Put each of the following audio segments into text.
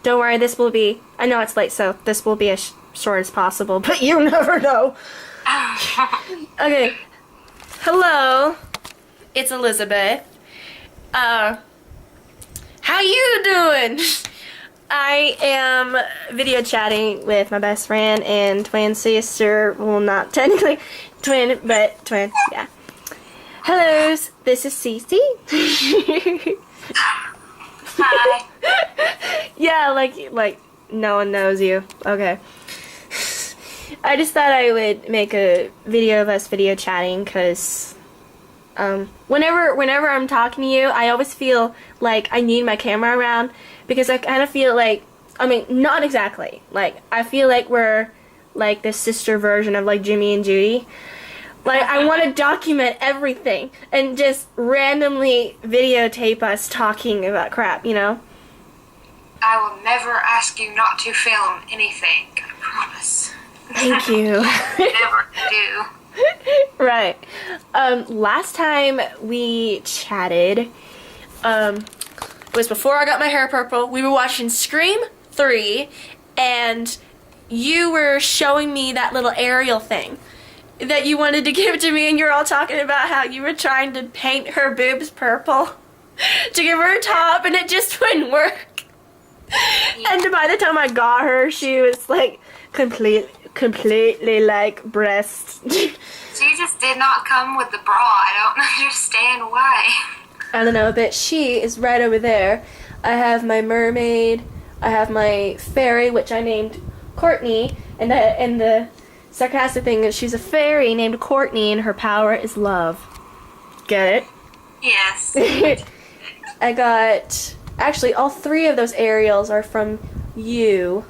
Don't worry, this will be... I know it's late, so this will be as short as possible, but you never know. Okay. Hello. It's Elizabeth. How you doing? I am video chatting with my best friend and twin sister. Well, not technically twin, but twin, yeah. Hello, this is CeCe. Hi. Yeah, like no one knows you. Okay. I just thought I would make a video of us video chatting because whenever I'm talking to you, I always feel like I need my camera around because I kind of feel like, I mean, not exactly. Like, I feel like we're like the sister version of like Jimmy and Judy. Like, I want to document everything and just randomly videotape us talking about crap, you know? I will never ask you not to film anything, I promise. Thank you. Never do. Right. Last time we chatted, was before I got my hair purple. We were watching Scream 3, and you were showing me that little aerial thing that you wanted to give to me, and you're all talking about how you were trying to paint her boobs purple to give her a top, and it just wouldn't work. Yeah. And by the time I got her, she was like completely like breast. She just did not come with the bra. I don't understand why. I don't know, but she is right over there. I have my mermaid, I have my fairy, which I named Courtney, and the sarcastic thing is she's a fairy named Courtney, and her power is love. Get it? Yes. I got... Actually, all three of those aerials are from you.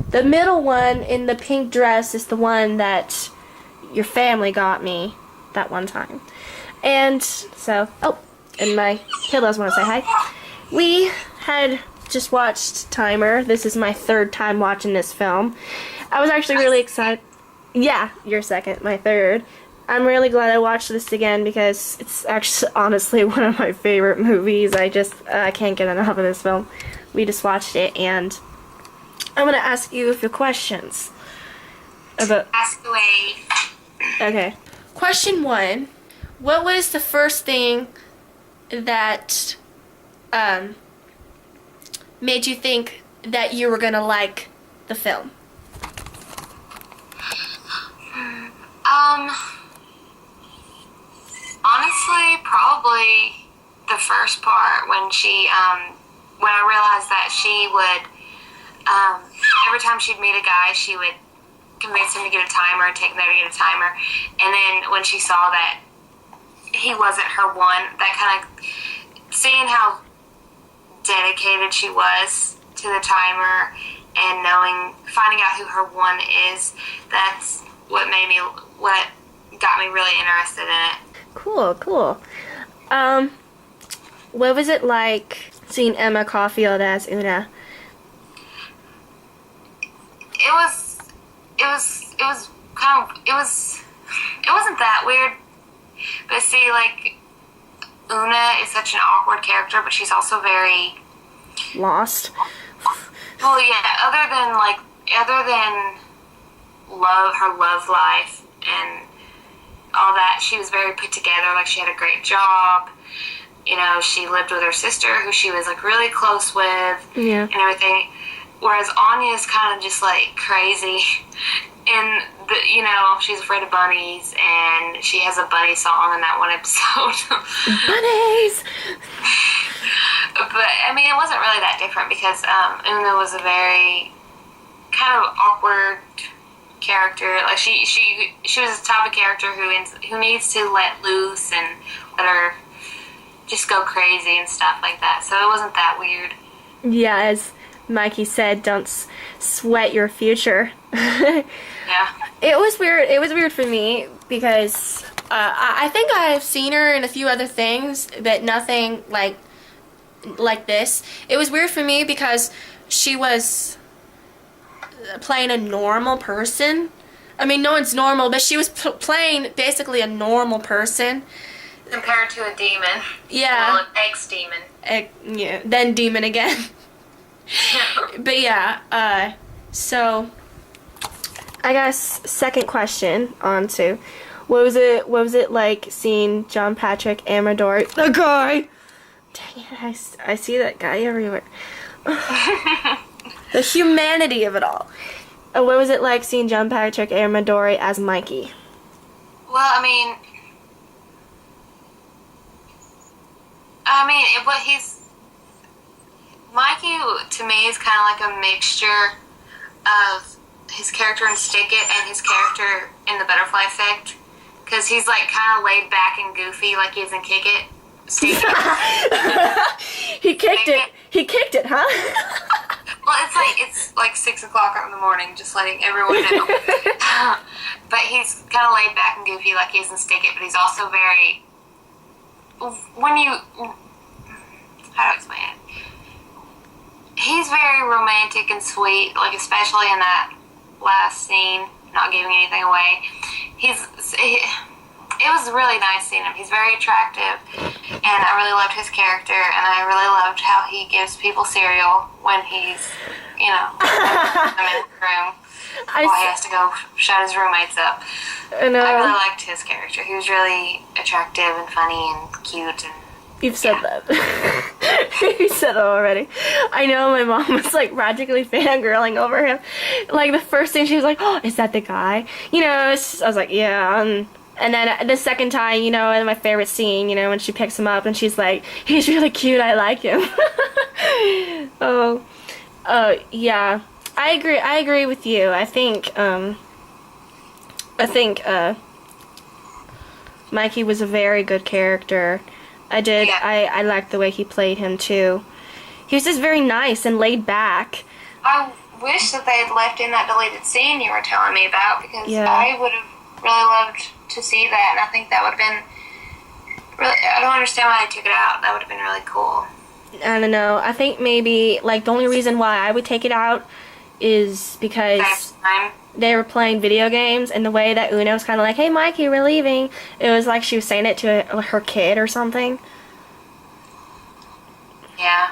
The middle one in the pink dress is the one that your family got me that one time. And so... Oh, and my kiddos want to say hi. We had just watched Timer. This is my third time watching this film. I was actually really excited. Yeah, your second, my third. I'm really glad I watched this again because it's actually honestly one of my favorite movies. I can't get enough of this film. We just watched it, and I'm gonna ask you a few questions. Ask away. Okay. Question 1. What was the first thing that made you think that you were gonna like the film? Honestly, probably the first part when she, when I realized that she would, every time she'd meet a guy, she would convince him to get a timer and take him there to get a timer. And then when she saw that he wasn't her one, that kind of, seeing how dedicated she was to the timer and finding out who her one is, that's what got me really interested in it. Cool, cool. What was it like seeing Emma Caulfield as Una? It wasn't that weird, but see, like, Una is such an awkward character, but she's also very lost. Well, yeah, other than her love life and all that, she was very put together. Like, she had a great job. You know, she lived with her sister, who she was like really close with, yeah, and everything. Whereas Anya's kind of just like crazy, and she's afraid of bunnies, and she has a bunny song in that one episode. Bunnies. But I mean, it wasn't really that different because Una was a very kind of awkward character. Like she was the type of character who needs to let loose and let her just go crazy and stuff like that. So it wasn't that weird. Yeah, as Mikey said, don't sweat your future. Yeah. It was weird. It was weird for me because I think I've seen her in a few other things, but nothing like this. It was weird for me because she was playing a normal person. I mean, no one's normal, but she was playing basically a normal person. Compared to a demon. Yeah. Well, an ex-demon. Yeah, then demon again. But yeah, so I guess second question on to what was it like seeing John Patrick Amador, the guy? Dang it, I see that guy everywhere. The humanity of it all. What was it like seeing John Patrick Amador as Mikey? Well, Mikey to me is kind of like a mixture of his character in Stick It and his character in The Butterfly Effect, because he's like kind of laid back and goofy, like he's in Kick It. Stick It. He kicked it. He kicked it, huh? Well, it's like 6 o'clock in the morning, just letting everyone know. But he's kind of laid back and goofy, like he's in Stick It, but he's also very. How do I explain it? He's very romantic and sweet, like especially in that last scene. Not giving anything away. It was really nice seeing him. He's very attractive, and I really loved his character, and I really loved how he gives people cereal when he's, I'm in the room while he has to go shut his roommates up. I really liked his character. He was really attractive and funny and cute. And you've said that. You said it already. I know my mom was like practically fangirling over him. Like the first thing she was like, "Oh, is that the guy?" I was like, "Yeah." And then the second time, in my favorite scene, when she picks him up and she's like, "He's really cute. I like him." Yeah. I agree with you. I think Mikey was a very good character. I did. Yeah. I liked the way he played him too. He was just very nice and laid back. I wish that they had left in that deleted scene you were telling me about, because Yeah. I would have really loved to see that, and I think that would have been really. I don't understand why they took it out. That would have been really cool. I don't know. I think maybe like the only reason why I would take it out is because they were playing video games, and the way that Una was kind of like, "Hey, Mikey, we're leaving." It was like she was saying it to her kid or something. Yeah.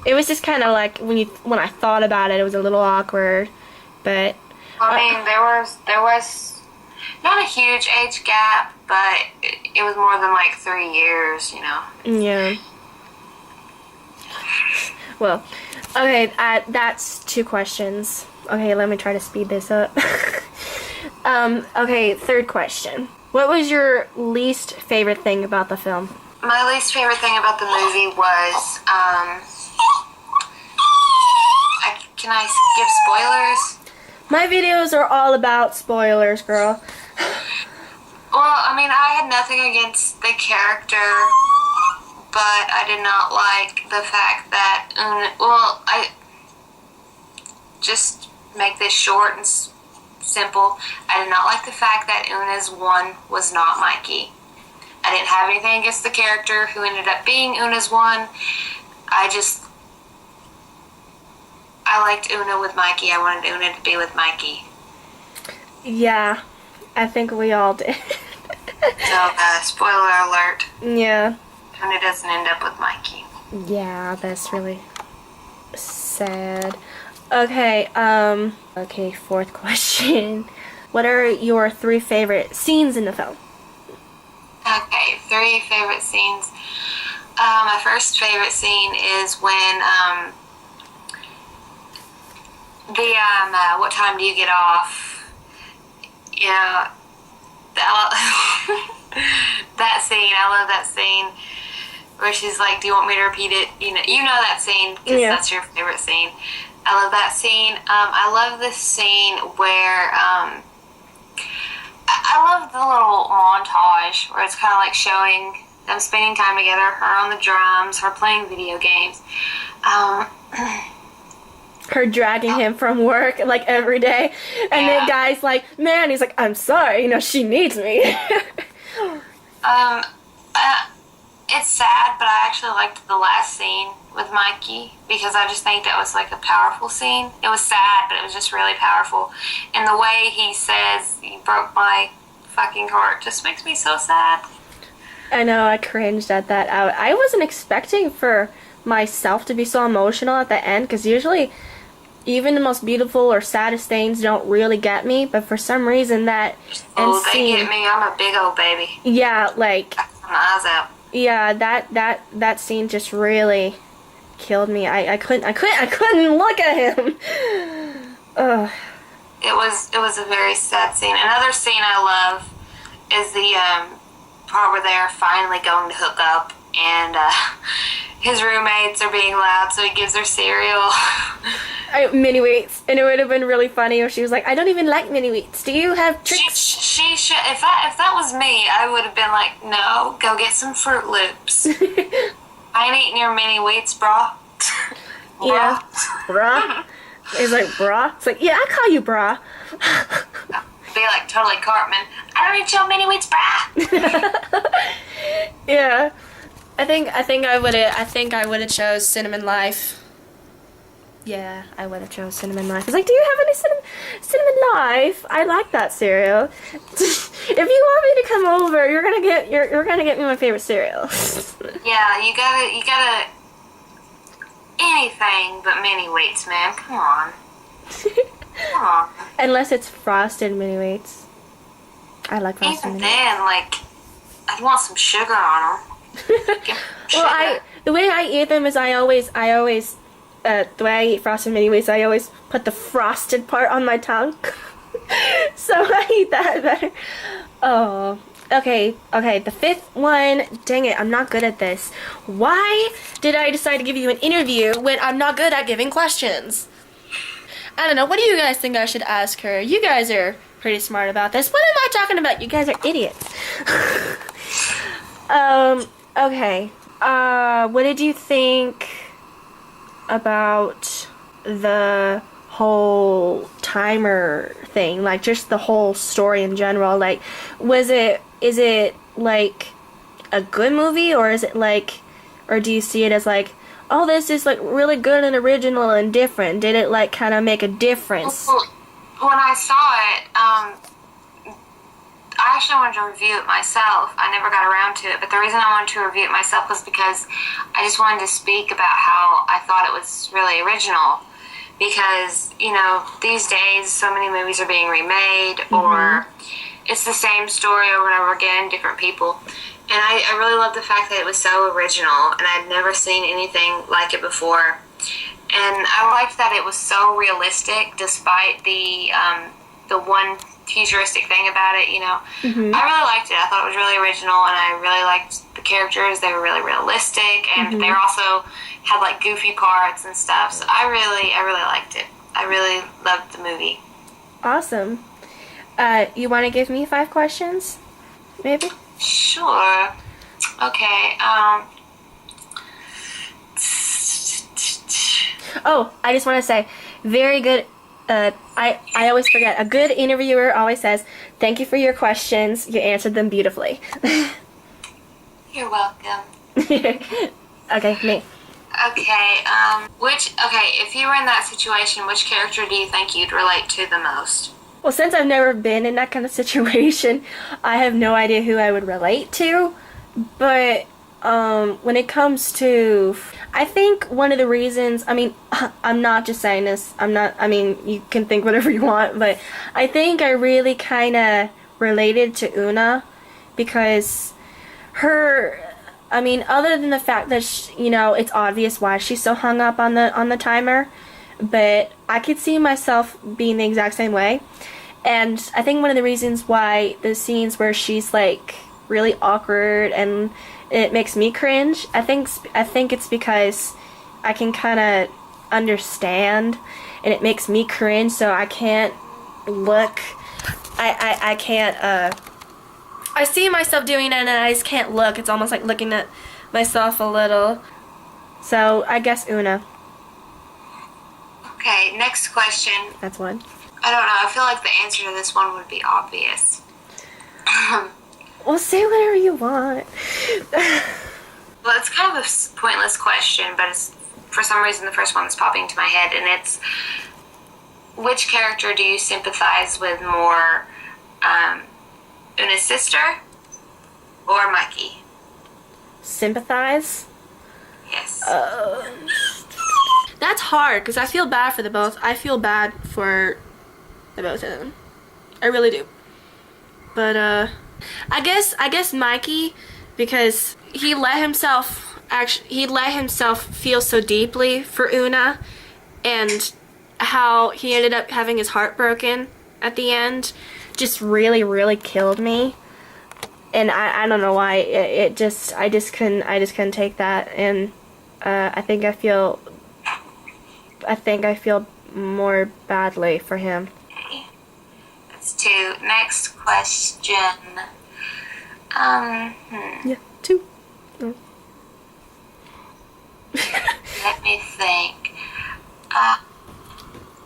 It was just kind of like when I thought about it, it was a little awkward, but there was not a huge age gap, but it was more than like 3 years, Yeah. Well, okay, that's 2 questions. Okay, let me try to speed this up. Okay, third question. What was your least favorite thing about the film? My least favorite thing about the movie was, can I give spoilers? My videos are all about spoilers, girl. Well, I had nothing against the character, but I did not like the fact that I just make this short and simple. I did not like the fact that Una's one was not Mikey. I didn't have anything against the character who ended up being Una's one. I liked Una with Mikey. I wanted Una to be with Mikey. Yeah, I think we all did. So, spoiler alert. Yeah. Una doesn't end up with Mikey. Yeah, that's really sad. Okay, okay, fourth question. What are your 3 favorite scenes in the film? Okay, 3 favorite scenes. My first favorite scene is when, what time do you get off? That scene, I love that scene where she's like, "Do you want me to repeat it?" You know that scene, because that's your favorite scene. I love that scene. I love this scene where, I love the little montage where it's kind of like showing them spending time together, her on the drums, her playing video games. Her dragging him from work like every day, and the guy's like, "Man," he's like, "I'm sorry, she needs me." It's sad, but I actually liked the last scene with Mikey, because I just think that was like a powerful scene. It was sad, but it was just really powerful. And the way he says, "You broke my fucking heart," just makes me so sad. I know, I cringed at that. I wasn't expecting for myself to be so emotional at the end, because usually even the most beautiful or saddest things don't really get me, but for some reason that end They scene, get me. I'm a big old baby. yeah, like, My eyes out. yeah, that scene just really killed me. I couldn't look at him. Ugh. It was a very sad scene. Another scene I love is the part where they're finally going to hook up, and his roommates are being loud, so he gives her cereal. Mini wheats, and it would have been really funny if she was like, "I don't even like mini wheats. Do you have tricks?" She should. If that was me, I would have been like, "No, go get some Fruit Loops. I ain't eating your mini wheats, brah." Yeah, brah. It's like, brah. It's like, yeah, I call you brah. Be like totally Cartman. I don't eat your mini wheats, brah. Yeah, I think I would have chose Cinnamon Life. Yeah, I would have chose Cinnamon Life. It's like, do you have any cinnamon Life? I like that cereal. If you want me to come over, you're gonna get me my favorite cereal. Yeah, you gotta anything but mini wheats, man. Come on. Come on. Unless it's frosted mini wheats. I like frosted Even mini wheats. then, like, I'd want some sugar on them. Well, the way I eat them is I always the way I eat frosted mini wheats, I always put the frosted part on my tongue. So I eat that better. Oh, okay, the fifth one. Dang it, I'm not good at this. Why did I decide to give you an interview when I'm not good at giving questions? I don't know. What do you guys think I should ask her? You guys are pretty smart about this. What am I talking about? You guys are idiots. Okay. What did you think about the whole timer thing? Like, just the whole story in general. Like, is it like a good movie, or is it like, or do you see it as like, oh, this is like really good and original and different? Did it like kind of make a difference? When I saw it, I actually wanted to review it myself. I never got around to it, but the reason I wanted to review it myself was because I just wanted to speak about how I thought it was really original. Because, you know, these days so many movies are being remade, or it's the same story over and over again, different people. And I really love the fact that it was so original, and I'd never seen anything like it before. And I liked that it was so realistic, despite the one futuristic thing about it, you know. I really liked it. I thought it was really original, and I really liked the characters. They were really realistic, and they also had like goofy parts and stuff. So I really liked it. I really loved the movie. Awesome. You want to give me 5 questions? Maybe? Sure. Okay. Oh, I just want to say, very good. I always forget. A good interviewer always says, "Thank you for your questions. You answered them beautifully." You're welcome. Okay, me. Okay, if you were in that situation, which character do you think you'd relate to the most? Well, since I've never been in that kind of situation, I have no idea who I would relate to. But when it comes to, I think one of the reasons, I mean, I'm not just saying this, I mean, you can think whatever you want, but I think I really kind of related to Una, because her, I mean, other than the fact that you know, it's obvious why she's so hung up on the timer, but I could see myself being the exact same way. And I think one of the reasons why the scenes where she's like really awkward and it makes me cringe, I think it's because I can kind of understand, and it makes me cringe, so I can't look, I can't, I see myself doing it and I just can't look. It's almost like looking at myself a little. So I guess Una. Okay, next question. That's one. I don't know. I feel like the answer to this one would be obvious. Well, say whatever you want. Well, it's kind of a pointless question, but it's, for some reason, the first one that's popping into my head, and it's, which character do you sympathize with more, Una's sister or Mikey? Sympathize? Yes. That's hard because I feel bad for the both. I feel bad for the both of them. I really do. But I guess Mikey, because he let himself feel so deeply for Una, and how he ended up having his heart broken at the end just really, really killed me. And I don't know why. I just couldn't take that. And I think I feel more badly for him. Okay. That's 2. Next question. Yeah, 2. Oh. Let me think.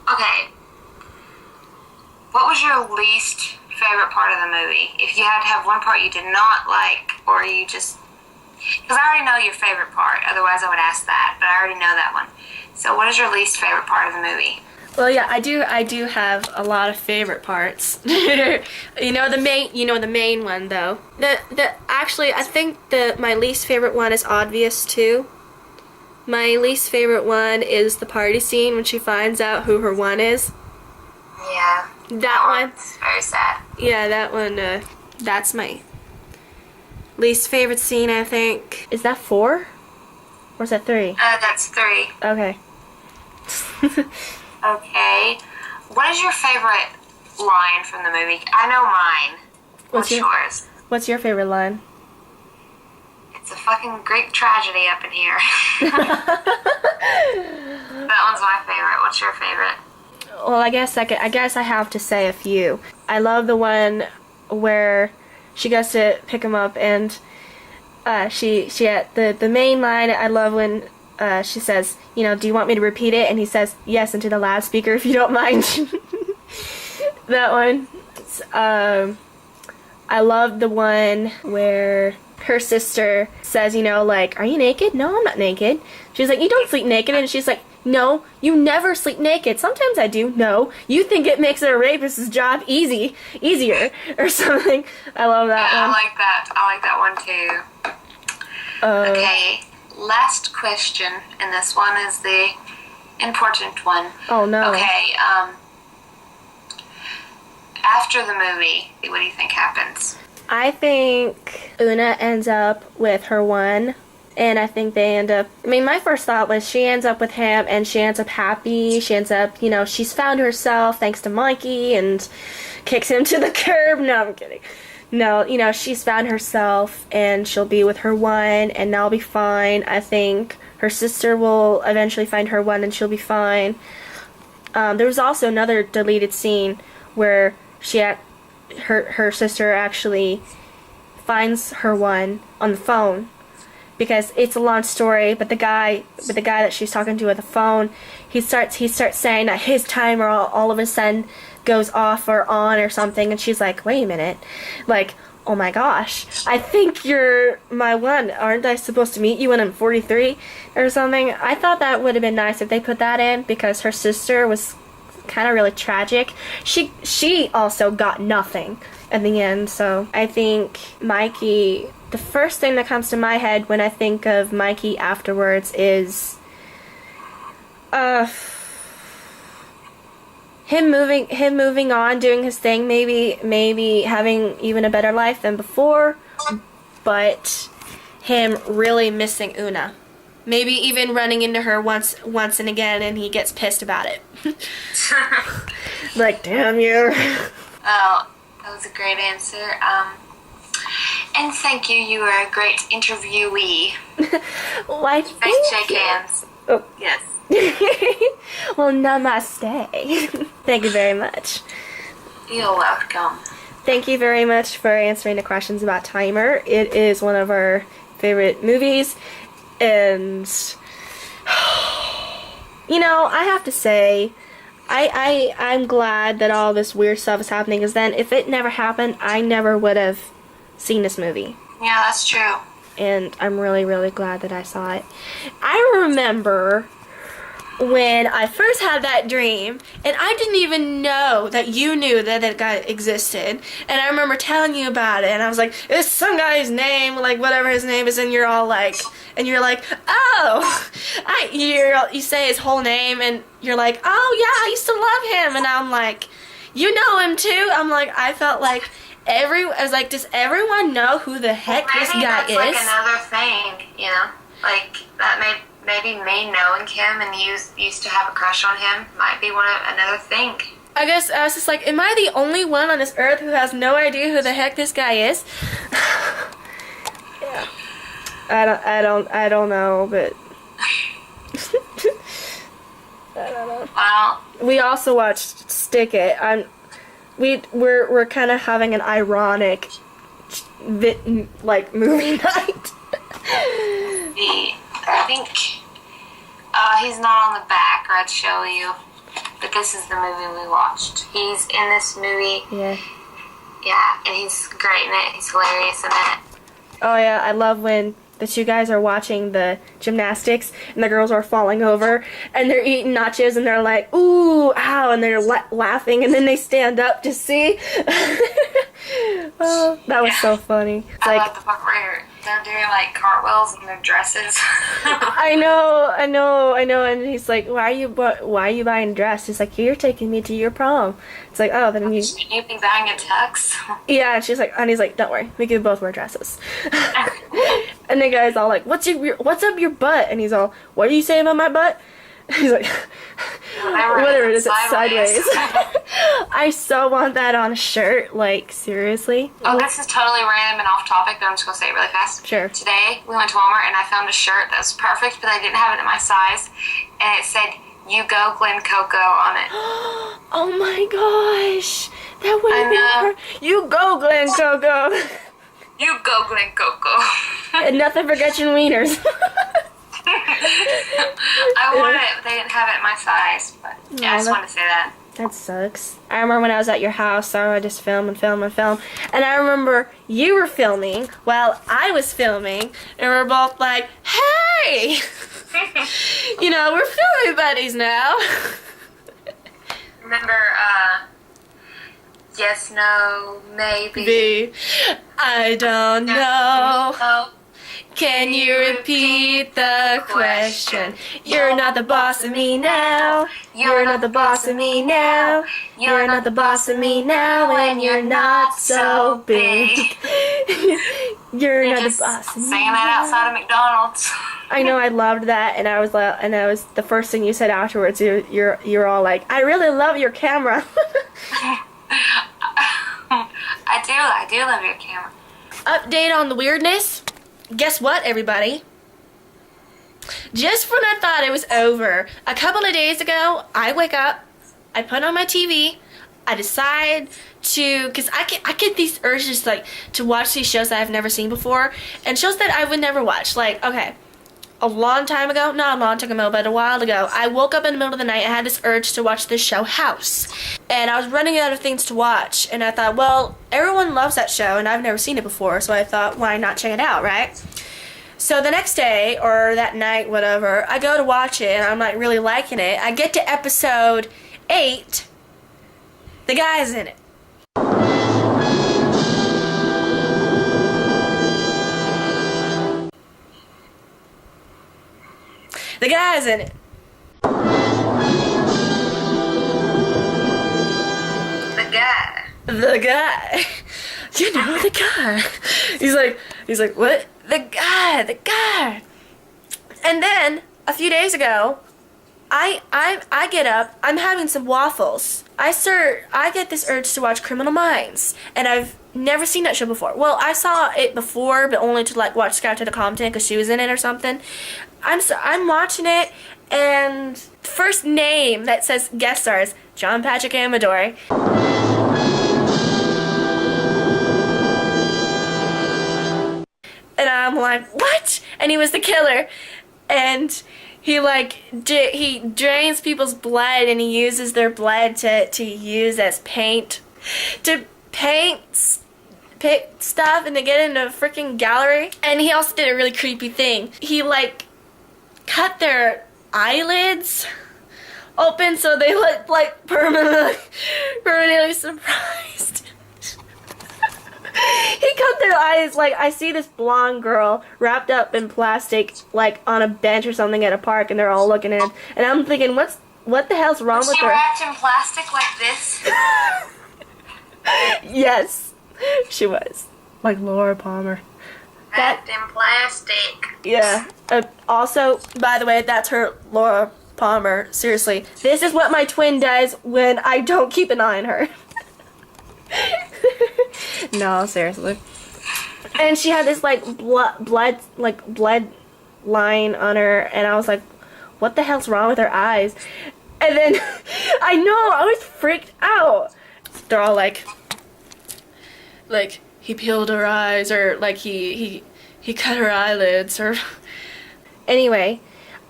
Okay. What was your least favorite part of the movie? If you had to have one part you did not like, or you just... Because I already know your favorite part, otherwise I would ask that, but I already know that one. So what is your least favorite part of the movie? Well, yeah, I do have a lot of favorite parts. you know the main one though. Actually, I think my least favorite one is obvious too. My least favorite one is the party scene when she finds out who her one is. Yeah. That one's very sad. Yeah, that one. That's my least favorite scene, I think. Is that 4? Or is that 3? That's 3. Okay. Okay. What is your favorite line from the movie? I know mine. What's yours? What's your favorite line? It's a fucking Greek tragedy up in here. That one's my favorite. What's your favorite? Well, I guess I have to say a few. I love the one where she goes to pick him up, and she at the main line. I love when she says, do you want me to repeat it? And he says yes into the loudspeaker if you don't mind. That one. I love the one where her sister says, are you naked? No, I'm not naked. She's like, you don't sleep naked, and she's like, no, you never sleep naked. Sometimes I do. No, you think it makes a rapist's job easier, or something. I love that one. I like that one too. Okay, last question, and this one is the important one. Oh no. Okay, after the movie, what do you think happens? I think Una ends up with her one. And I think they end up... my first thought was she ends up with him, and she ends up happy. She ends up, she's found herself thanks to Mikey, and kicks him to the curb. No, I'm kidding. No, she's found herself, and she'll be with her one, and that'll be fine. I think her sister will eventually find her one, and she'll be fine. There was also another deleted scene where her sister actually finds her one on the phone. Because it's a long story, but the guy that she's talking to on the phone, he starts saying that his timer all of a sudden goes off or on or something, and she's like, wait a minute, like, oh my gosh, I think you're my one. Aren't I supposed to meet you when I'm 43 or something? I thought that would have been nice if they put that in, because her sister was kind of really tragic. She also got nothing in the end, so I think Mikey... The first thing that comes to my head when I think of Mikey afterwards is him moving on, doing his thing, maybe having even a better life than before, but him really missing Una. Maybe even running into her once and again, and he gets pissed about it. Like, damn you. Oh, that was a great answer. And thank you. You were a great interviewee. Why? Let's shake hands. Oh. Yes. Well, namaste. Thank you very much. You're welcome. Thank you very much for answering the questions about Timer. It is one of our favorite movies, and I have to say, I'm glad that all this weird stuff is happening, because then if it never happened, I never would have seen this movie. Yeah, that's true. And I'm really, really glad that I saw it. I remember when I first had that dream, and I didn't even know that you knew that that guy existed. And I remember telling you about it, and I was like, it's some guy's name, like whatever his name is, and you're all like, oh, you say his whole name, and you're like, oh yeah, I used to love him, and I'm like, you know him too? I'm like, I felt like I was like, does everyone know who the heck this guy is? Maybe that's like another thing, you know, like that maybe me knowing him and used to have a crush on him might be another thing. I guess I was just like, am I the only one on this earth who has no idea who the heck this guy is? Yeah. I don't know, but I don't know. Well, we also watched Stick It. We're kind of having an ironic like movie night. I think he's not on the back, or I'd show you. But this is the movie we watched. He's in this movie. Yeah. Yeah, and he's great in it. He's hilarious in it. Oh yeah, I love when the two guys are watching the gymnastics and the girls are falling over and they're eating nachos and they're like, ooh, ow, and they're laughing and then they stand up to see. Oh, that was so funny. It's I like, love the part where they're doing like cartwheels in their dresses. I know, and he's like, why are you buying a dress? He's like, you're taking me to your prom. It's like, oh, then you think buying a tux? Yeah, and she's like, and he's like, don't worry, we can both wear dresses. And the guy's all like, what's up your butt? And he's all, what do you say about my butt? He's like, whatever it is, it's sideways. I so want that on a shirt, like, seriously. Oh, this is totally random and off topic, but I'm just going to say it really fast. Sure. Today, we went to Walmart and I found a shirt that was perfect, but I didn't have it in my size. And it said, you go Glen Coco on it. Oh my gosh. That would have been You go, Glen Coco. You go Glen Coco. And nothing for Gretchen Wieners. I wanted it, but they didn't have it in my size. But yeah, I just wanted to say that. That sucks. I remember when I was at your house, so I just film. And I remember you were filming while I was filming, and we're both like, hey! You know, we're filming buddies now. Remember, yes, no, maybe. I don't know. Can you repeat the question? You're not the boss of me now. You're not the boss of me now. You're not the boss of me now when you're not so big. You're not the boss of me. Saying that outside of McDonald's. I know, I loved that, and I was the first thing you said afterwards. You're all like, I really love your camera. I do love your camera. Update on the weirdness. Guess what, everybody? Just when I thought it was over, a couple of days ago, I wake up, I put on my TV, I decide to, because I get these urges like to watch these shows that I've never seen before, and shows that I would never watch. Like, okay, a long time ago, not a long time ago, but a while ago, I woke up in the middle of the night, I had this urge to watch this show, House. And I was running out of things to watch, and I thought, well, everyone loves that show, and I've never seen it before, so I thought, why not check it out, right? So the next day, or that night, whatever, I go to watch it, and I'm like really liking it. I get to episode 8, the guy's in it. The guy's in it. The guy. You know, the guy. He's like, what? The guy. And then, a few days ago, I get up, I'm having some waffles. I get this urge to watch Criminal Minds, and I've never seen that show before. Well, I saw it before, but only to like watch Scout to the Compton because she was in it or something. I'm watching it, and the first name that says guest stars, John Patrick Amador. And I'm like, what? And he was the killer, and he he drains people's blood, and he uses their blood to use as paint, to paint stuff and to get into a freaking gallery. And he also did a really creepy thing. He cut their eyelids open so they look like permanently surprised. He cut their eyes. Like, I see this blonde girl wrapped up in plastic, like on a bench or something at a park, and they're all looking at it. And I'm thinking, what the hell's wrong with her? She wrapped in plastic like this? Yes, she was. Like Laura Palmer. Wrapped in plastic. Yeah. Also, by the way, that's her, Laura Palmer. Seriously, this is what my twin does when I don't keep an eye on her. No, seriously. And she had this like blood line on her, and I was like, what the hell's wrong with her eyes? And then I was freaked out. They're all like he peeled her eyes, or like he cut her eyelids, or anyway,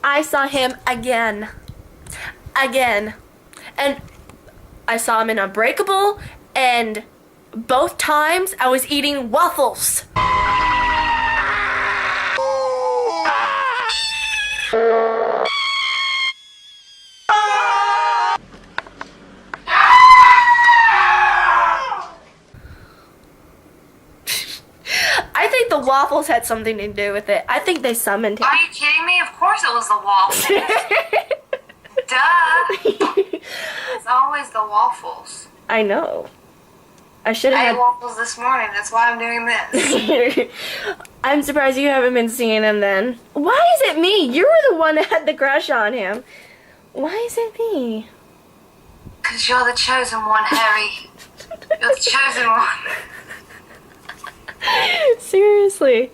I saw him again, and I saw him in Unbreakable, and both times I was eating waffles. I think the waffles had something to do with it. I think they summoned him. Are you kidding me? Of course it was the waffles. Duh. It's always the waffles. I know. I should have I had ate waffles this morning. That's why I'm doing this. I'm surprised you haven't been seeing him then. Why is it me? You were the one that had the crush on him. Why is it me? Because you're the chosen one, Harry. You're the chosen one. Seriously.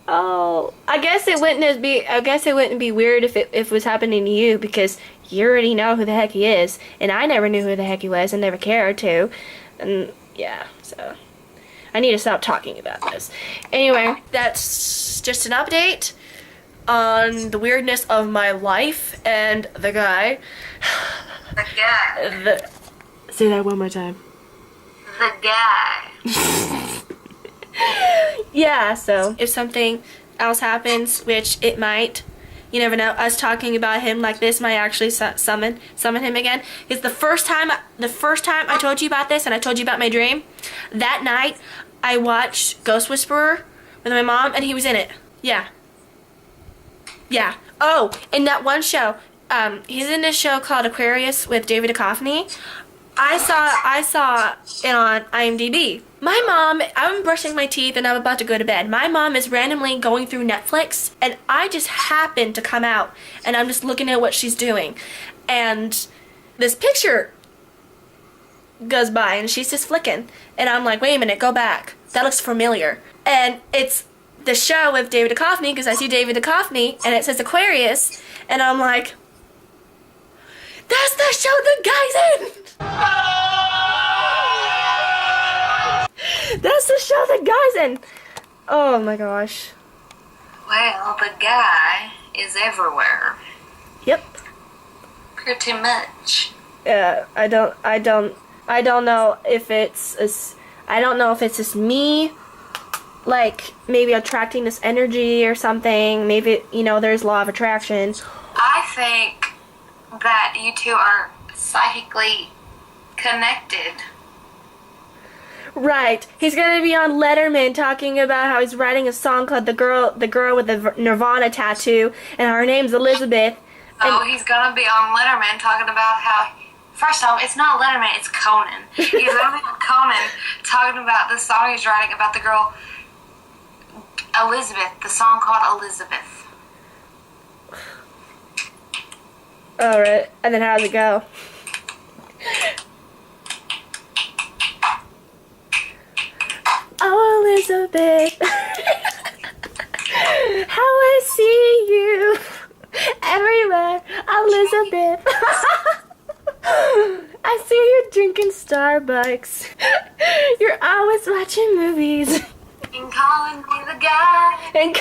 Oh, I guess it wouldn't be weird if it was happening to you, because you already know who the heck he is, and I never knew who the heck he was and never cared to. And yeah, so I need to stop talking about this. Anyway, that's just an update on the weirdness of my life and the guy. The guy. Say that one more time. The guy. Yeah, so if something else happens, which it might, you never know, us talking about him like this might actually summon him again. Because the first time I told you about this, and I told you about my dream, that night I watched Ghost Whisperer with my mom, and he was in it. Yeah. Oh, in that one show, he's in this show called Aquarius with David Duchovny. I saw it on IMDb. My mom, I'm brushing my teeth and I'm about to go to bed. My mom is randomly going through Netflix, and I just happened to come out, and I'm just looking at what she's doing. And this picture goes by, and she's just flicking. And I'm like, wait a minute, go back. That looks familiar. And it's the show with David Duchovny, because I see David Duchovny, and it says Aquarius, and I'm like, that's the show the guy's in! That's the show the guy's in! Oh my gosh. Well, the guy is everywhere. Yep. Pretty much. Yeah, I don't know if it's just me, like maybe attracting this energy or something. Maybe, there's law of attraction. I think that you two are psychically connected. Right. He's gonna be on Letterman talking about how he's writing a song called The Girl with the Nirvana Tattoo, and her name's Elizabeth. So he's gonna be on Letterman talking about how, first off, it's not Letterman, it's Conan. He's gonna be on Conan talking about the song he's writing about the girl Elizabeth, the song called Elizabeth. Alright, and then how does it go? Oh, Elizabeth, how I see you everywhere, Elizabeth. I see you drinking Starbucks. You're always watching movies. And calling me the guy. And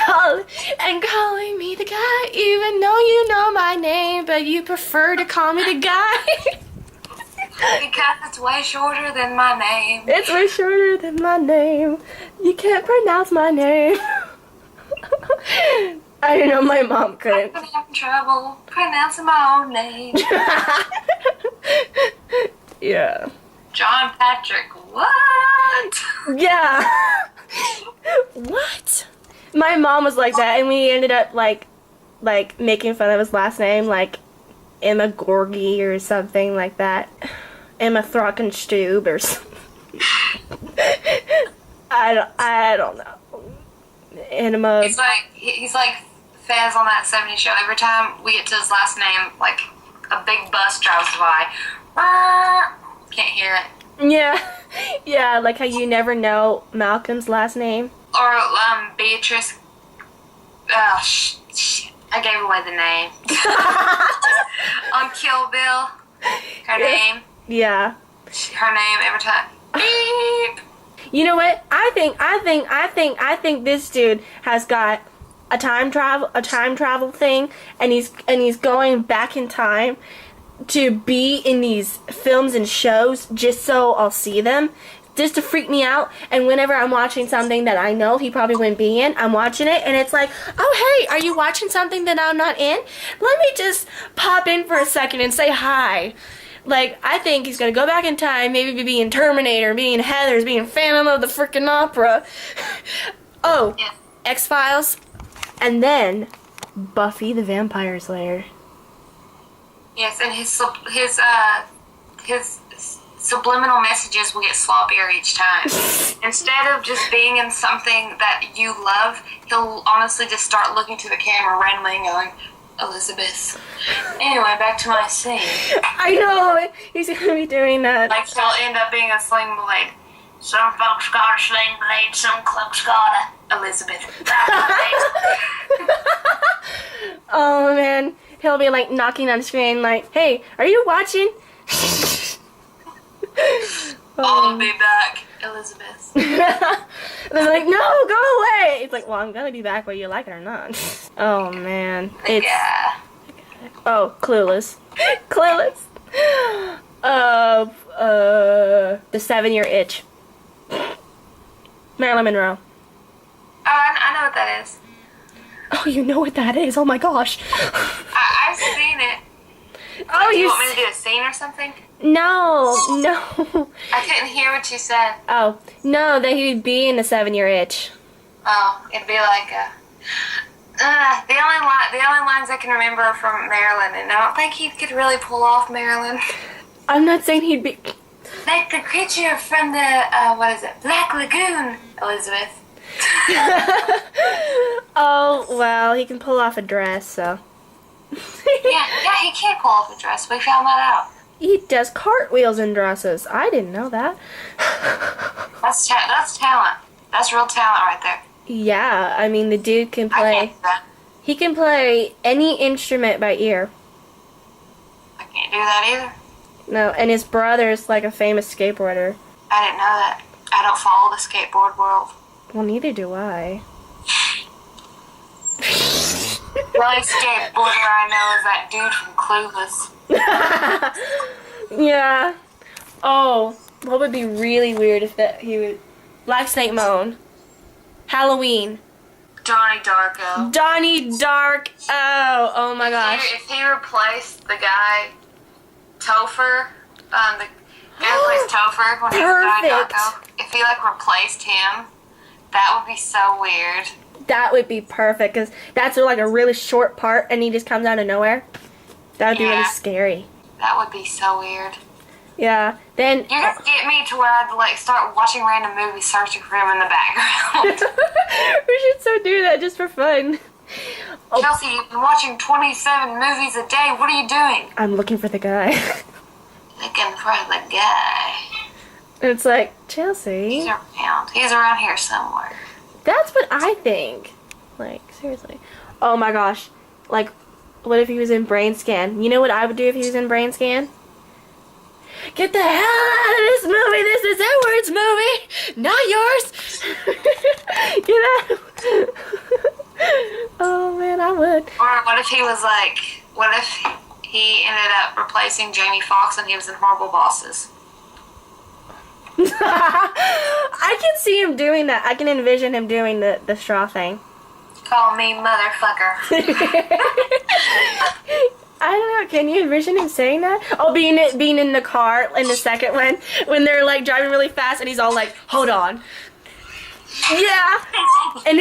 calling me the guy, even though you know my name, but you prefer to call me the guy. Because it's way shorter than my name. It's way shorter than my name. You can't pronounce my name. I know my mom couldn't. I'm having trouble pronouncing my own name. Yeah. John Patrick, what? Yeah. What? My mom was like that, and we ended up like making fun of his last name, like Emma Gorgie or something like that. Emma Throckenstube or something. I don't know. Emma. He's like Fez on that 70s show. Every time we get to his last name, like a big bus drives by. Can't hear it. Yeah. Yeah, like how you never know Malcolm's last name. Or Beatrice. Oh, I gave away the name. On Kill Bill. Her name. Yeah. Her name every time. Beep. You know what? I think this dude has got a time travel thing, and he's going back in time to be in these films and shows just so I'll see them, just to freak me out. And whenever I'm watching something that I know he probably wouldn't be in, I'm watching it and it's like, oh hey, are you watching something that I'm not in? Let me just pop in for a second and say hi. Like, I think he's gonna go back in time, maybe be in Terminator, be in Heathers, be in Phantom of the frickin' Opera. Oh, Yeah. X-Files, and then Buffy the Vampire Slayer. Yes, and his subliminal messages will get sloppier each time. Instead of just being in something that you love, he'll honestly just start looking to the camera randomly and going, Elizabeth. Anyway, back to my scene. I know, he's gonna be doing that. Like, he'll end up being a sling blade. Some folks got a sling blade, some folks got a Elizabeth. Oh man, he'll be like knocking on the screen like, hey, are you watching? I'll be back, Elizabeth. They're like, no, go away. It's like, well, I'm gonna be back whether you like it or not. Oh man, it's Yeah. Clueless. Clueless. The 7-Year Itch. Marilyn Monroe. Oh, I know what that is. Oh, you know what that is? Oh my gosh. I've seen it. Oh, Do you want me to do a scene or something? No. I couldn't hear what you said. Oh, no, that he would be in the 7-Year Itch. Oh, it'd be like the only lines I can remember are from Marilyn, and I don't think he could really pull off Marilyn. I'm not saying he'd be... Like the creature from the Black Lagoon, Elizabeth. Oh, well, he can pull off a dress, so... yeah, he can pull off a dress. We found that out. He does cartwheels in dresses. I didn't know that. That's talent. That's real talent right there. Yeah, I mean, the dude can I play... can't do that. He can play any instrument by ear. I can't do that either. No, and his brother's like a famous skateboarder. I didn't know that. I don't follow the skateboard world. Well, neither do I. The only skateboarder I know is that dude from Clueless. Yeah. Oh, what would be really weird if he would... Black Snake Moan. Halloween. Donnie Darko. Donnie Dark. Oh my gosh. If he replaced the guy, Topher, the guy who plays Topher when he was Donnie Perfect. Darko, if he like replaced him, that would be so weird. That would be perfect, because that's like a really short part and he just comes out of nowhere. That would be really Yeah. scary. That would be so weird. Yeah. Then... You just get me to where I'd like start watching random movies, searching for him in the background. We should so do that just for fun. Oh, Chelsea, you've been watching 27 movies a day. What are you doing? I'm looking for the guy. Looking for the guy. It's like, Chelsea, He's around. He's around here somewhere. that's what I think. Like, seriously. Oh my gosh. Like, what if he was in Brain Scan? You know what I would do if he was in Brain Scan? Get the hell out of this movie! This is Edward's movie! Not yours! Get out! Oh man, I would. Or what if he was like, what if he ended up replacing Jamie Foxx and he was in Horrible Bosses? I can see him doing that. I can envision him doing the straw thing. Call me motherfucker. I don't know. Can you envision him saying that? Oh, being in the car in the second one when they're like driving really fast and he's all like, "Hold on." Yeah. And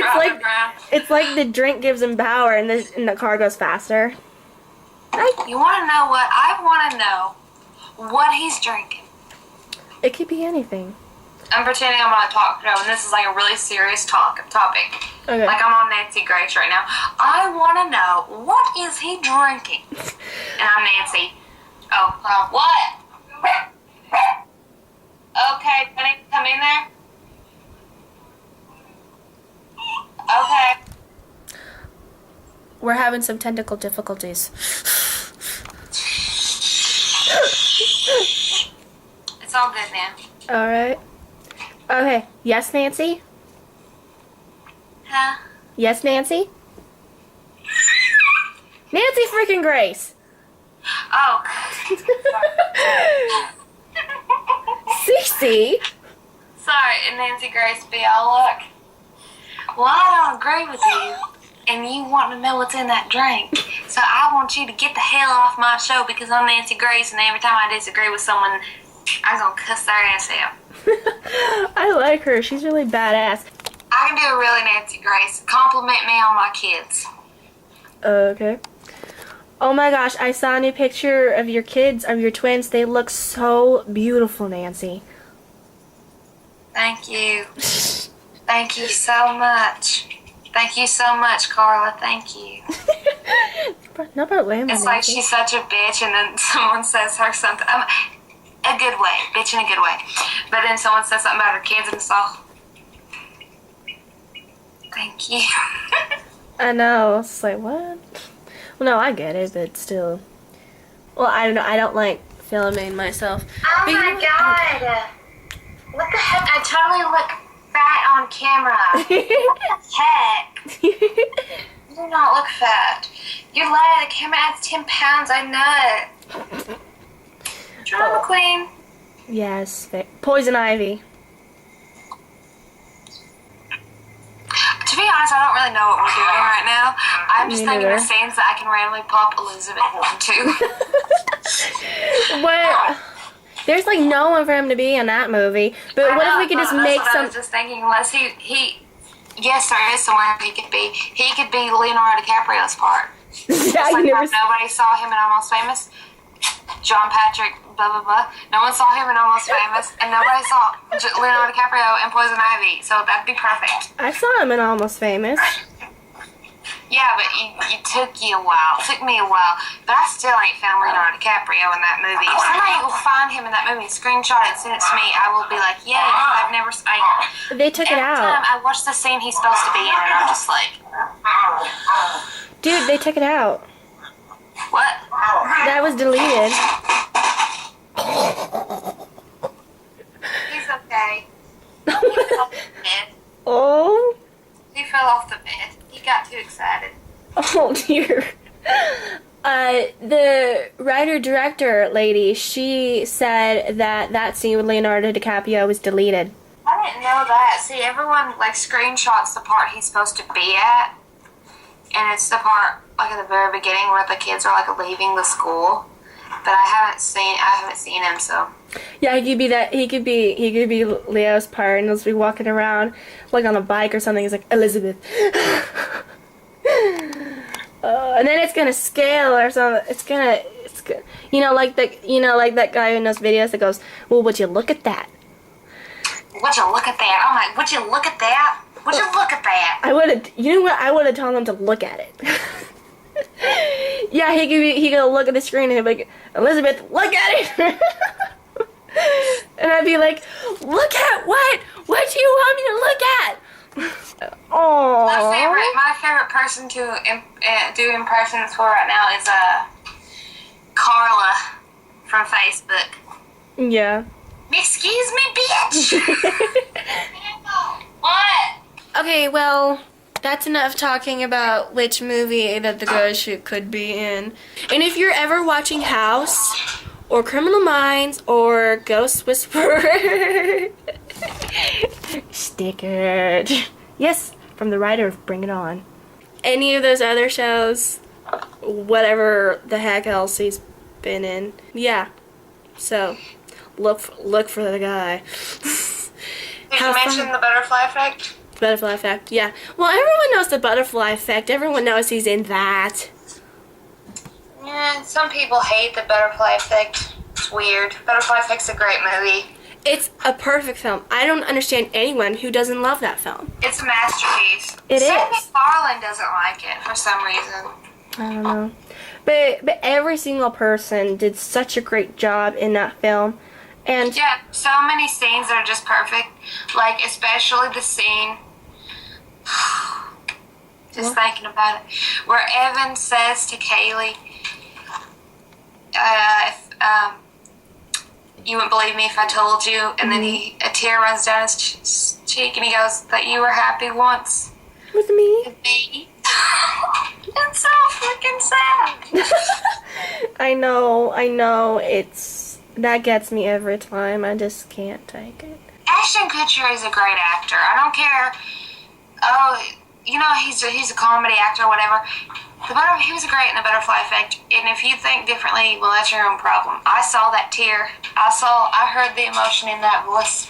it's like the drink gives him power and the car goes faster. You want to know what? I want to know what he's drinking. It could be anything. I'm pretending I'm on a talk show, and this is like a really serious topic. Okay. Like I'm on Nancy Grace right now. I want to know, what is he drinking? And I'm Nancy. Oh, what? Okay, can I come in there? Okay. We're having some technical difficulties. It's all good now. Alright. Okay. Yes, Nancy? Huh? Yes, Nancy? Nancy freaking Grace! Oh. CeCe? Sorry, Nancy Grace be all look. Well, I don't agree with you, and you want to know what's in that drink. So I want you to get the hell off my show because I'm Nancy Grace, and every time I disagree with someone, I'm going to cuss their ass out. I like her. She's really badass. I can do a really Nancy Grace. Compliment me on my kids. Okay. Oh my gosh, I saw a new picture of your kids, of your twins. They look so beautiful, Nancy. Thank you. Thank you so much. Thank you so much, Carla. Thank you. No problem, It's like Nancy. she's such a bitch, and then someone says her something. A good way. Bitch in a good way. But then someone says something about her kids, and it's all... Thank you. I know. It's like, what? Well, no, I get it, but still. Well, I don't know. I don't like filming myself. Oh But my god. What the heck? I totally look fat on camera. What the heck? You do not look fat. Your light of the camera adds 10 pounds, I know. Drama queen. Yes. Poison ivy. To be honest, I don't really know what we're doing right now. I'm just Me thinking neither. of scenes that I can randomly pop Elizabeth into. What? There's like no one for him to be in that movie. But what if we could just make I some... was just thinking, unless he yes, there is somewhere he could be. He could be Leonardo DiCaprio's part. Yeah, Like you never... nobody saw him in Almost Famous. John Patrick, blah, blah, blah. No one saw him in Almost Famous. And nobody saw Leonardo DiCaprio in Poison Ivy. So that'd be perfect. I saw him in Almost Famous. Yeah, but it took you a while. It took me a while. But I still ain't found Leonardo DiCaprio in that movie. If somebody will find him in that movie, screenshot it and send it to me, I will be like, yay, I've never... They took it Every time out. I watch the scene he's supposed to be in, and I'm just like... Dude, they took it out. What? That was deleted. He's okay. He fell off the bed. Oh. He fell off the bed. He got too excited. Oh dear. The writer-director lady, she said that scene with Leonardo DiCaprio was deleted. I didn't know that. See, everyone like screenshots the part he's supposed to be at, and it's the part like at the very beginning where the kids are like leaving the school. But I haven't seen him, so. Yeah, he could be Leo's part, and he'll be walking around like on a bike or something. He's like, Elizabeth. And then it's gonna scale or something. It's gonna, like that guy in those videos that goes, well, would you look at that? Would you look at that? I'm like, would you look at that? Would you look at that? I would have told him to look at it. Yeah, he could look at the screen and he'd be like, Elizabeth, look at it. And I'd be like, look at what? What do you want me to look at? Oh. My favorite person to do impressions for right now is Carla from Facebook. Yeah. Excuse me, bitch. What? Okay, well, that's enough talking about which movie that the girls could be in. And if you're ever watching House, or Criminal Minds, or Ghost Whisperer, sticker. Yes, from the writer of Bring It On. Any of those other shows, whatever the heck else he's been in. Yeah. So, look for the guy. Did you mention the butterfly effect? Butterfly effect, yeah. Well, everyone knows the butterfly effect. Everyone knows he's in that. Yeah, some people hate the butterfly effect. It's weird. Butterfly effect's a great movie. It's a perfect film. I don't understand anyone who doesn't love that film. It's a masterpiece. It is. Seth MacFarlane doesn't like it for some reason. I don't know. But every single person did such a great job in that film. And yeah, so many scenes are just perfect. Like, especially the scene, just thinking about it, where Evan says to Kaylee, you wouldn't believe me if I told you, and then a tear runs down his cheek, and he goes, that you were happy once. with me. With me. It's so freaking sad. I know, that gets me every time. I just can't take it. Ashton Kutcher is a great actor. I don't care. Oh, you know, he's a comedy actor or whatever. He was great in The Butterfly Effect. And if you think differently, well, that's your own problem. I saw that tear. I heard the emotion in that voice.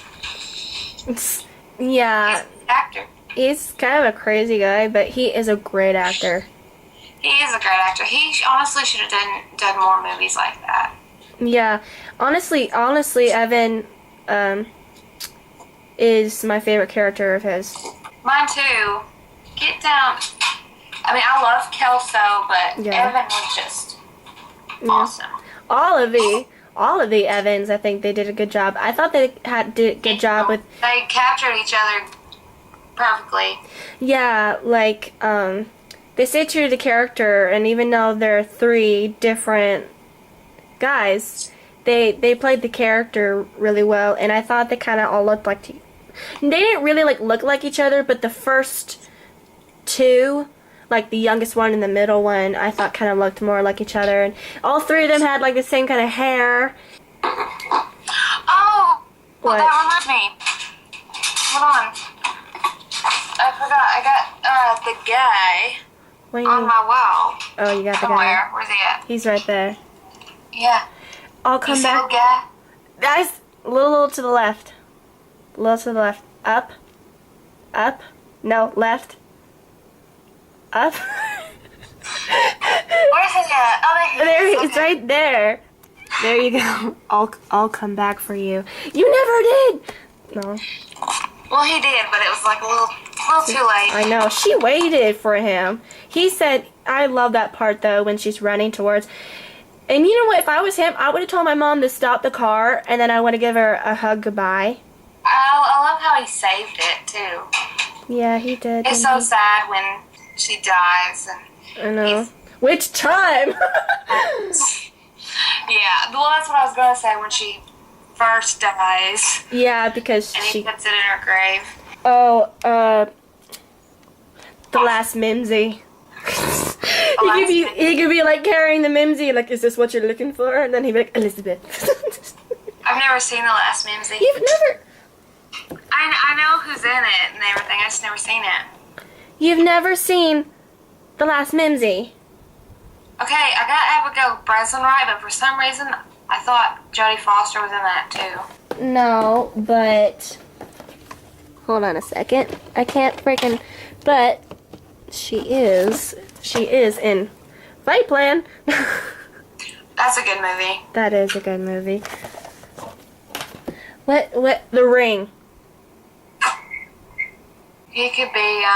Yeah. He's an actor. He's kind of a crazy guy, but he is a great actor. He is a great actor. He honestly should have done more movies like that. Yeah. Honestly, Evan is my favorite character of his. Mine too. Get down. I mean, I love Kelso, but Yeah. Evan was just awesome. All of the Evans, I think they did a good job. I thought they did a good job with. They captured each other perfectly. Yeah, like they stayed true to the character, and even though there are 3 different guys, they played the character really well, and I thought they kind of all looked like. They didn't really look like each other, but the first 2. Like the youngest one and the middle one, I thought kind of looked more like each other, and all 3 of them had like the same kind of hair. Oh, well, that reminds me. Hold on, I forgot. I got the guy on my wall. Oh, you got the somewhere. guy. Where's he at? He's right there. Yeah. I'll come back. Guy? Guys, a little to the left. A little to the left. Up. Up. No, left. Up. Where's he at? Oh, There he is, right there. There you go. I'll come back for you. You never did. No. Well, he did, but it was like a little too late. I know. She waited for him. He said, I love that part though when she's running towards. And you know what? If I was him, I would have told my mom to stop the car, and then I would have given her a hug goodbye. I love how he saved it too. Yeah, he did. It's so sad when she dies. I know. Which time? Yeah, well, that's what I was going to say when she first dies. Yeah, because and he puts it in her grave. Oh, the last Mimsy. He could be like carrying the Mimsy, like, is this what you're looking for? And then he'd be like, Elizabeth. I've never seen The Last Mimsy. You've never... I know who's in it and everything, I just never seen it. You've never seen The Last Mimsy? Okay, I got Abigail Breslin right, but for some reason, I thought Jodie Foster was in that too. No, but... Hold on a second. I can't freaking... But she is in Fight Plan. That's a good movie. That is a good movie. What, The Ring. He could be,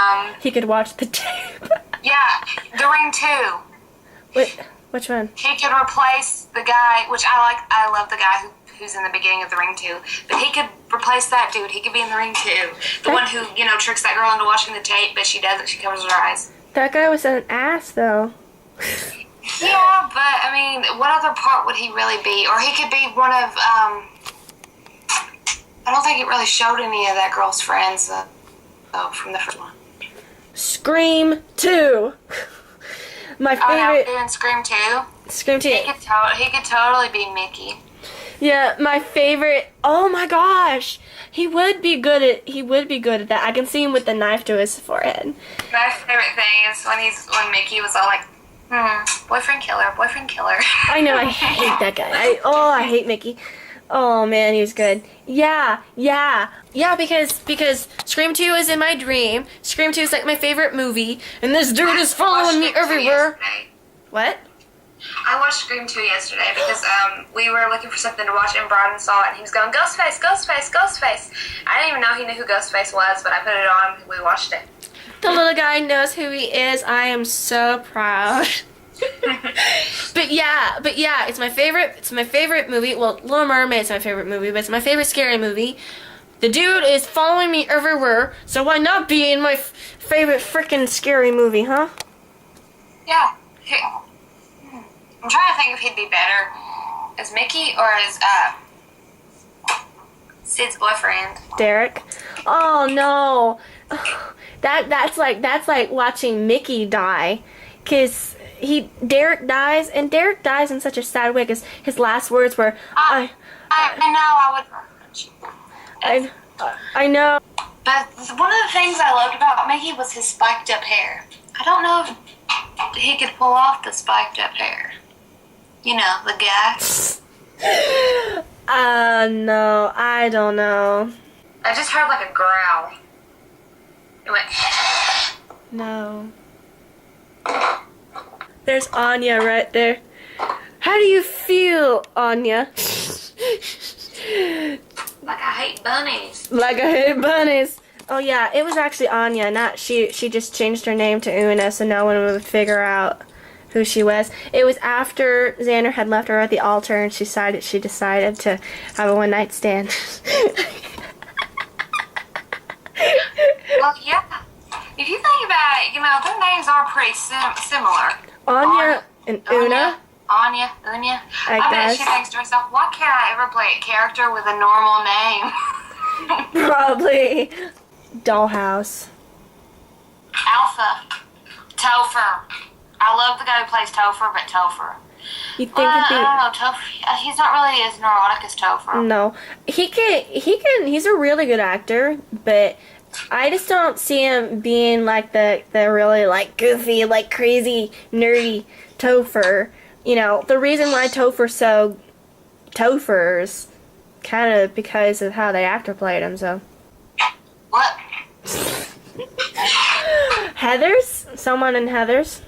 He could watch the tape. yeah, The Ring 2. Which one? He could replace the guy, which I love the guy who's in the beginning of The Ring 2. But he could replace that dude. He could be in The Ring 2. The one who, tricks that girl into watching the tape, but she doesn't. She covers her eyes. That guy was an ass, though. Yeah, but, I mean, what other part would he really be? Or he could be one of, I don't think it really showed any of that girl's friends, from the first one. Scream 2. My favorite. Oh, in Scream 2? Scream 2. He could totally be Mickey. Yeah, my favorite. Oh my gosh, he would be good at that. I can see him with the knife to his forehead. My favorite thing is when Mickey was all like Boyfriend killer, boyfriend killer. I know, I hate that guy. I hate Mickey. Oh man, he was good. Yeah, because Scream 2 is in my dream. Scream 2 is like my favorite movie, and this dude is following me everywhere. What? I watched Scream 2 yesterday because we were looking for something to watch and Brian saw it and he was going, Ghostface, Ghostface, Ghostface. I didn't even know he knew who Ghostface was, but I put it on and we watched it. The little guy knows who he is. I am so proud. But yeah, it's my favorite movie. Well, Little Mermaid's my favorite movie, but it's my favorite scary movie. The dude is following me everywhere, so why not be in my favorite freaking scary movie, huh? Yeah. I'm trying to think if he'd be better as Mickey or as Sid's boyfriend. Derek. Oh no. That's like watching Mickey die, 'cause Derek dies, and Derek dies in such a sad way, 'cause his last words were, I know. But one of the things I loved about Mickey was his spiked up hair. I don't know if he could pull off the spiked up hair. You know, the guy. No, I don't know. I just heard like a growl. It went. No. There's Anya right there. How do you feel, Anya? Like I hate bunnies. Like I hate bunnies. Oh yeah, it was actually Anya, not she. She just changed her name to Una so no one would figure out who she was. It was after Xander had left her at the altar and she decided to have a one-night stand. Well, yeah. If you think about it, you know, their names are pretty similar. Anya and Una. Anya. I bet she thinks to herself, why can't I ever play a character with a normal name? Probably. Dollhouse. Alpha. Topher. I love the guy who plays Topher, but Topher. You think it'd be... I don't know, Topher. He's not really as neurotic as Topher. No. He's a really good actor, but I just don't see him being like the really like goofy, like crazy, nerdy Topher. You know, the reason why Topher's so Topher's kind of because of how the actor played him, so. What? Heathers? Someone in Heathers?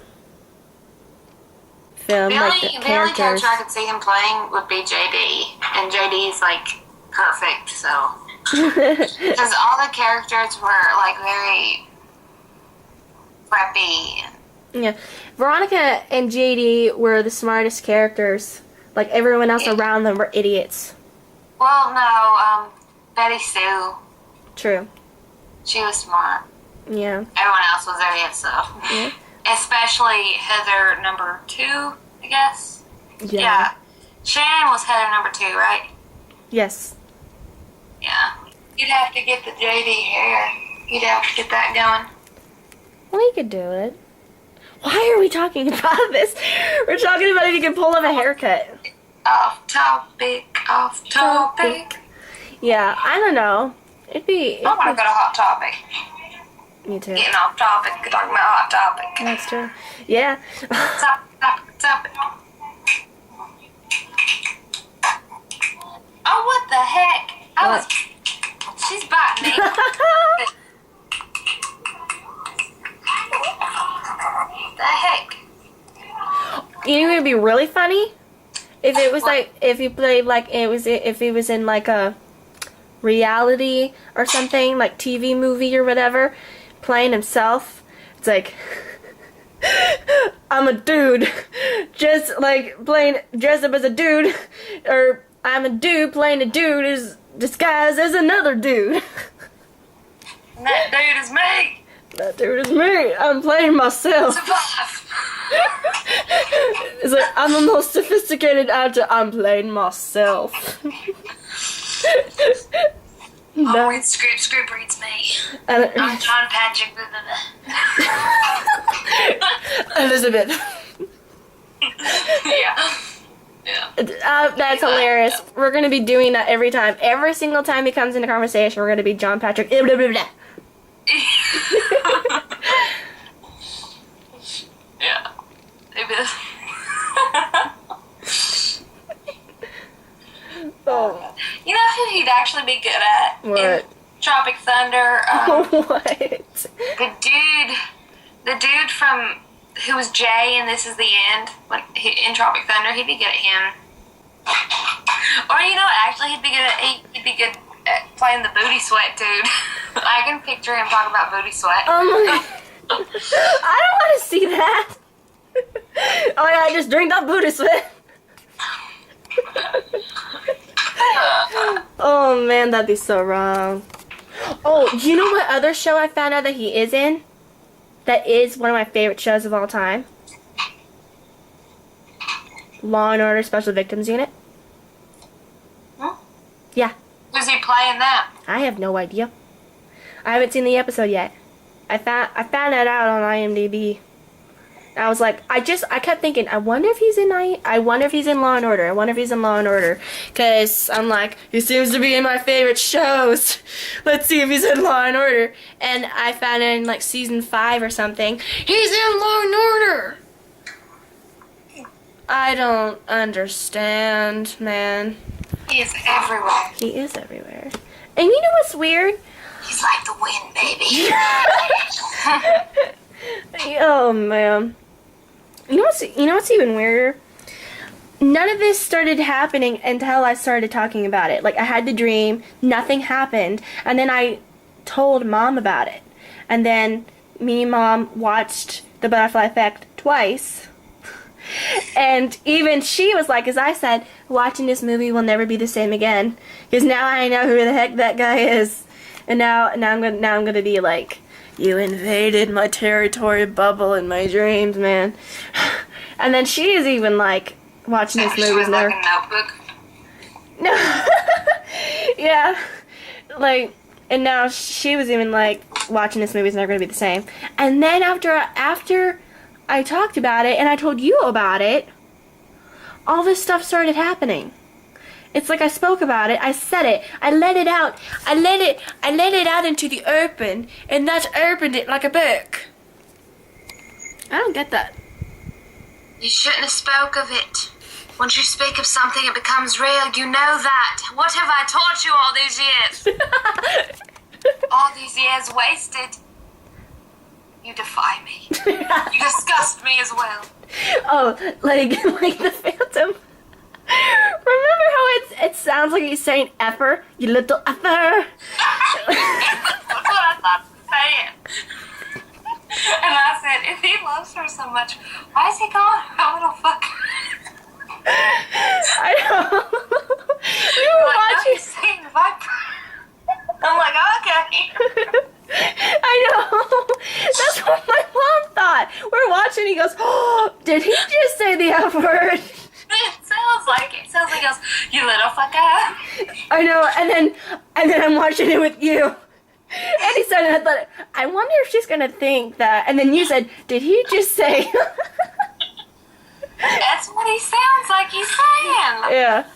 Film, like the only character characters. I could see him playing would be JD. And JD's like perfect, so. Because all the characters were like very preppy. Yeah. Veronica and JD were the smartest characters. Like everyone else around them were idiots. Well, no, Betty Sue. True. She was smart. Yeah. Everyone else was idiots, so. Yeah. Especially Heather number 2, I guess. Yeah. Shannon was Heather number 2, right? Yes. Yeah. You'd have to get the JD hair. You'd have to get that going. We could do it. Why are we talking about this? We're talking about if you can pull off a haircut. Off topic. Yeah, I don't know. It'd be... I want to go to Hot Topic. Me too. Getting off topic, talking about Hot Topic. That's true. Yeah. Topic. Oh, what the heck? She's biting me. The heck? You know, it'd be really funny if it was like if he played like if he was in like a reality or something, like TV movie or whatever, playing himself. It's like I'm a dude, just like playing dressed up as a dude, or I'm a dude playing a dude is disguised as another dude. And that dude is me. That dude is me. I'm playing myself. Survive. It's like, I'm the most sophisticated actor. I'm playing myself. No. Oh, Scoop reads me. And, I'm John Patrick. Elizabeth. Yeah. That's hilarious. We're going to be doing that every time. Every single time he comes into conversation, we're going to be John Patrick. Blah, blah, blah. Yeah. It Oh. You know who he'd actually be good at? What? In Tropic Thunder. What? The dude from who was Jay and This Is the End in Tropic Thunder. He'd be good at him. Or you know, actually, he'd be good at playing the booty sweat dude. I can picture him talking about booty sweat. Oh my! I don't want to see that. Oh yeah, I just drink that booty sweat. Oh man, that'd be so wrong. Oh, you know what other show I found out that he is in? That is one of my favorite shows of all time. Law and Order Special Victims Unit. Huh? Yeah. Who's he playing that? I have no idea. I haven't seen the episode yet. I found that out on IMDb. I was like, I kept thinking, I wonder if he's in Law and Order. I wonder if he's in Law and Order. Because I'm like, he seems to be in my favorite shows. Let's see if he's in Law and Order. And I found it in like season 5 or something. He's in Law and Order! I don't understand, man. He is everywhere. He is everywhere. And you know what's weird? He's like the wind, baby. Oh man. You know what's even weirder? None of this started happening until I started talking about it. Like I had the dream, nothing happened, and then I told Mom about it. And then me and Mom watched The Butterfly Effect twice. And even she was like, as I said, watching this movie will never be the same again. Because now I know who the heck that guy is. And now I'm gonna be like, you invaded my territory bubble in my dreams, man. And then she is even like watching this movie. She was like a notebook. No. Yeah. Like, and now she was even like watching this movie is never gonna be the same. And then after I talked about it and I told you about it, all this stuff started happening. It's like I spoke about it, I said it, I let it out, I let it out into the open, and that opened it like a book. I don't get that. You shouldn't have spoke of it. Once you speak of something, it becomes real. You know that. What have I taught you all these years? All these years wasted. You defy me. You disgust me as well. Oh, like the Phantom. Remember how it sounds like he's saying effer? You little effer. That's what I thought to say it. And I said, if he loves her so much, why is he calling her a little fucker? I know. We were Like, no, watching. he's saying viper. I'm like, okay. I know. That's what my mom thought. We're watching. He goes, "Oh, did he just say the F word?" It sounds like it. Sounds like he goes, you little fucker. I know. And then I'm watching it with you. And he said, I thought, I wonder if she's gonna think that. And then you said, did he just say? That's what he sounds like he's saying. Yeah.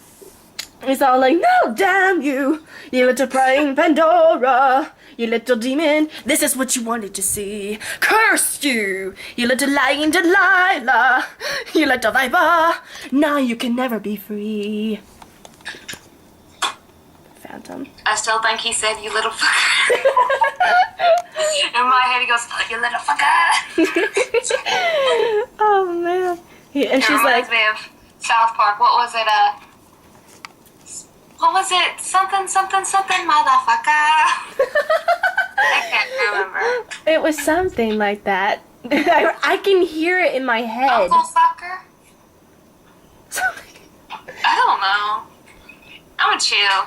He's all like, no, damn you, you little prying Pandora, you little demon, this is what you wanted to see. Curse you, you little lying Delilah, you little viper, now you can never be free. Phantom. I still think he said, you little fucker. In my head, he goes, you little fucker. Oh, man. And she's like, me of South Park. What was it? What was it? Something, motherfucker. I can't remember. it was something like that. I can hear it in my head. Uncle fucker? I don't know. I'm a chill.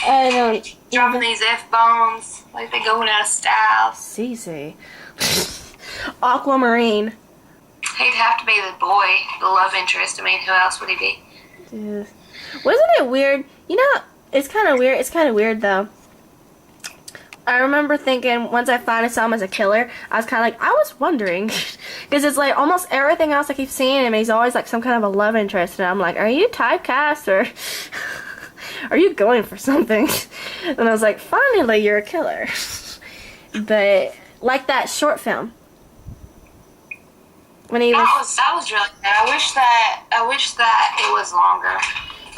I don't. Dropping these F-bombs like they going out of style. CeCe. Aquamarine. He'd have to be the boy, the love interest. I mean, who else would he be? Yeah. Wasn't it weird? You know, it's kind of weird. It's kind of weird, though. I remember thinking, once I finally saw him as a killer, I was kind of like, I was wondering. Because it's like, almost everything else I keep seeing him, he's always like some kind of a love interest. And I'm like, are you typecast, or are you going for something? And I was like, finally, you're a killer. But, like that short film. when he was. That was really good. I wish that it was longer.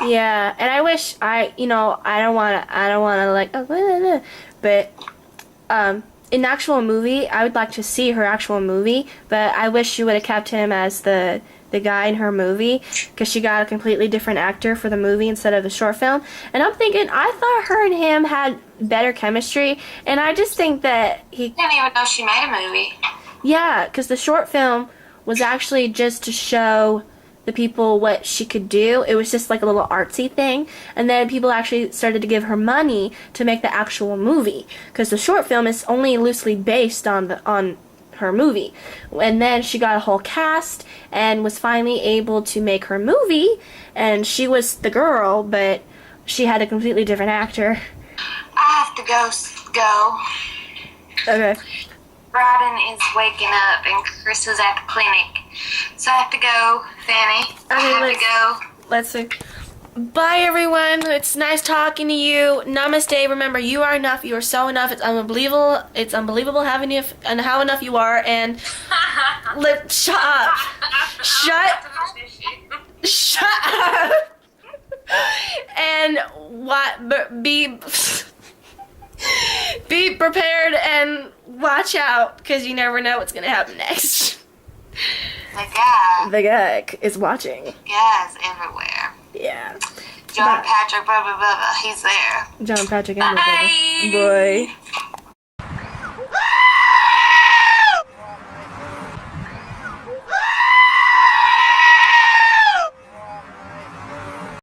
Yeah, and I wish I don't want to like, but in the actual movie, I would like to see her actual movie, but I wish she would have kept him as the guy in her movie, because she got a completely different actor for the movie instead of the short film. And I'm thinking, I thought her and him had better chemistry, and I just think that I didn't even know she made a movie. yeah, because the short film was actually just to show the people what she could do. It was just like a little artsy thing, and then people actually started to give her money to make the actual movie, because the short film is only loosely based on her movie. And then she got a whole cast and was finally able to make her movie, and she was the girl, but she had a completely different actor. I have to go. Okay. Bryden is waking up and Chris is at the clinic. So I have to go, Phany. I have to go. Let's see. Bye, everyone. It's nice talking to you. Namaste. Remember, you are enough. You are so enough. It's unbelievable. It's unbelievable having you and how enough you are. And shut up. Shut up. And be prepared and watch out, because you never know what's gonna happen next. The guy is watching. Guy's everywhere. Yeah. John Patrick, blah, blah, blah, blah. He's there. John Patrick, Bye. Boy.